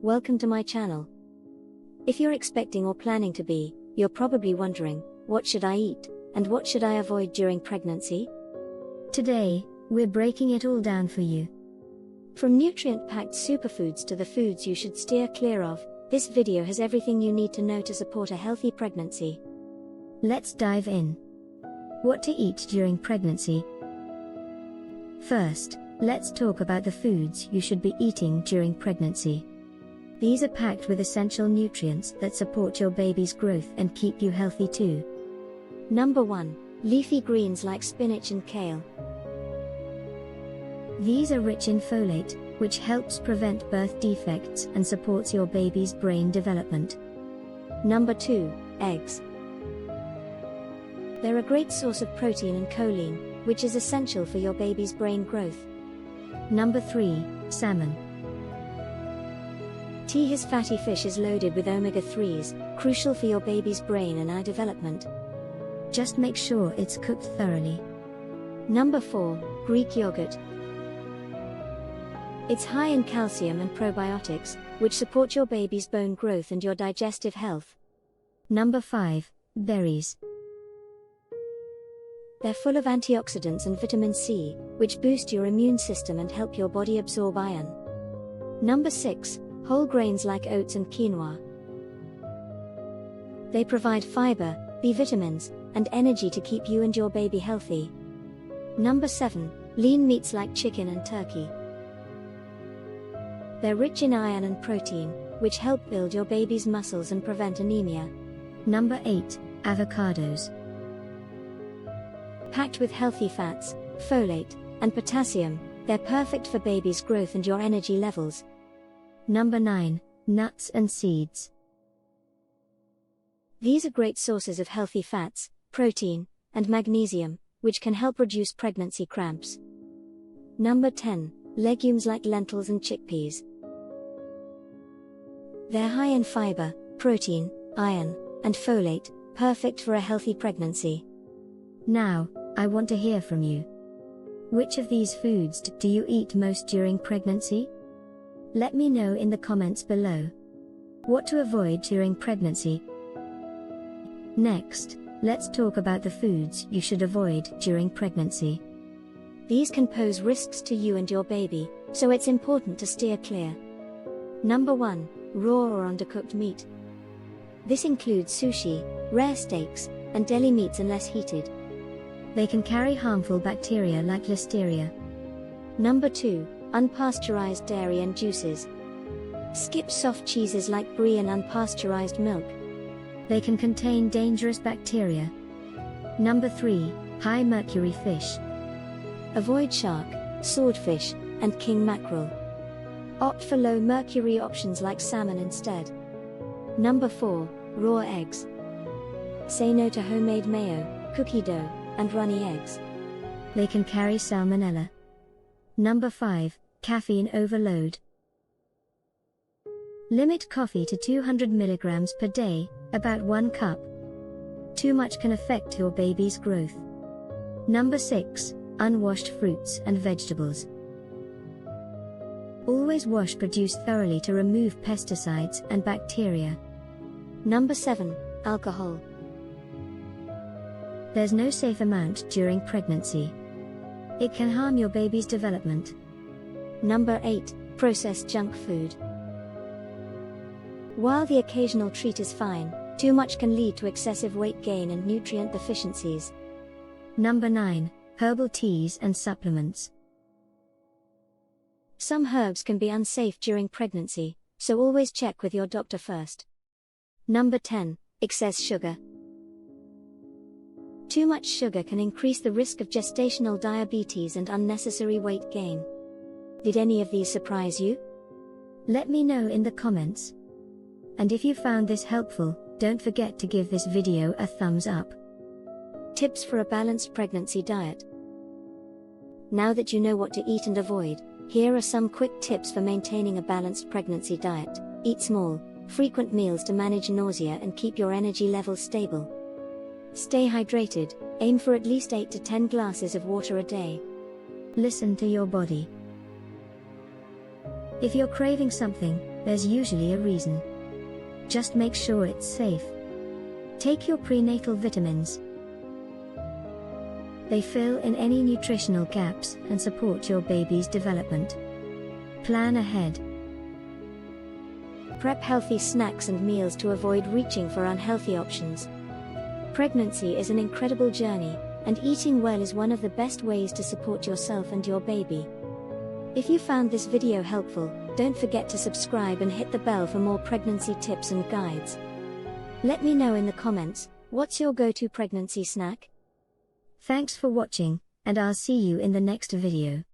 Welcome to my channel. If you're expecting or planning to be, you're probably wondering, what should I eat, and what should I avoid during pregnancy? Today, we're breaking it all down for you. From nutrient-packed superfoods to the foods you should steer clear of, this video has everything you need to know to support a healthy pregnancy. Let's dive in. What to eat during pregnancy. First, let's talk about the foods you should be eating during pregnancy. These are packed with essential nutrients that support your baby's growth and keep you healthy too. Number 1. Leafy greens like spinach and kale. These are rich in folate, which helps prevent birth defects and supports your baby's brain development. Number 2. Eggs. They're a great source of protein and choline, which is essential for your baby's brain growth. Number 3. Salmon. His fatty fish is loaded with omega-3s, crucial for your baby's brain and eye development. Just make sure it's cooked thoroughly. Number 4. Greek yogurt. It's high in calcium and probiotics, which support your baby's bone growth and your digestive health. Number 5. Berries. They're full of antioxidants and vitamin C, which boost your immune system and help your body absorb iron. Number 6. Whole grains like oats and quinoa. They provide fiber, B vitamins, and energy to keep you and your baby healthy. Number 7. Lean meats like chicken and turkey. They're rich in iron and protein, which help build your baby's muscles and prevent anemia. Number 8. Avocados. Packed with healthy fats, folate, and potassium, they're perfect for baby's growth and your energy levels. Number 9. Nuts and seeds. These are great sources of healthy fats, protein, and magnesium, which can help reduce pregnancy cramps. Number 10. Legumes like lentils and chickpeas. They're high in fiber, protein, iron, and folate, perfect for a healthy pregnancy. Now, I want to hear from you. Which of these foods do you eat most during pregnancy? Let me know in the comments below. What to avoid during pregnancy. Next, let's talk about the foods you should avoid during pregnancy. These can pose risks to you and your baby, so it's important to steer clear. Number 1. Raw or undercooked meat. This includes sushi, rare steaks, and deli meats unless heated. They can carry harmful bacteria like listeria. Number 2. Unpasteurized dairy and juices. Skip soft cheeses like brie and unpasteurized milk. They can contain dangerous bacteria. Number 3. High-mercury fish. Avoid shark, swordfish, and king mackerel. Opt for low-mercury options like salmon instead. Number 4. Raw eggs. Say no to homemade mayo, cookie dough, and runny eggs. They can carry salmonella. Number 5. Caffeine overload. Limit coffee to 200 mg per day, about 1 cup. Too much can affect your baby's growth. Number 6. Unwashed fruits and vegetables. Always wash produce thoroughly to remove pesticides and bacteria. Number 7. Alcohol. There's no safe amount during pregnancy. It can harm your baby's development. Number 8. Processed junk food. While the occasional treat is fine, too much can lead to excessive weight gain and nutrient deficiencies. Number 9. Herbal teas and supplements. Some herbs can be unsafe during pregnancy, so always check with your doctor first. Number 10. Excess sugar. Too much sugar can increase the risk of gestational diabetes and unnecessary weight gain. Did any of these surprise you? Let me know in the comments. And if you found this helpful, don't forget to give this video a thumbs up. Tips for a balanced pregnancy diet. Now that you know what to eat and avoid, here are some quick tips for maintaining a balanced pregnancy diet. Eat small, frequent meals to manage nausea and keep your energy levels stable. Stay hydrated, aim for at least 8 to 10 glasses of water a day. Listen to your body. If you're craving something, there's usually a reason. Just make sure it's safe. Take your prenatal vitamins. They fill in any nutritional gaps and support your baby's development. Plan ahead. Prep healthy snacks and meals to avoid reaching for unhealthy options. Pregnancy is an incredible journey, and eating well is one of the best ways to support yourself and your baby. If you found this video helpful, don't forget to subscribe and hit the bell for more pregnancy tips and guides. Let me know in the comments, what's your go-to pregnancy snack? Thanks for watching, and I'll see you in the next video.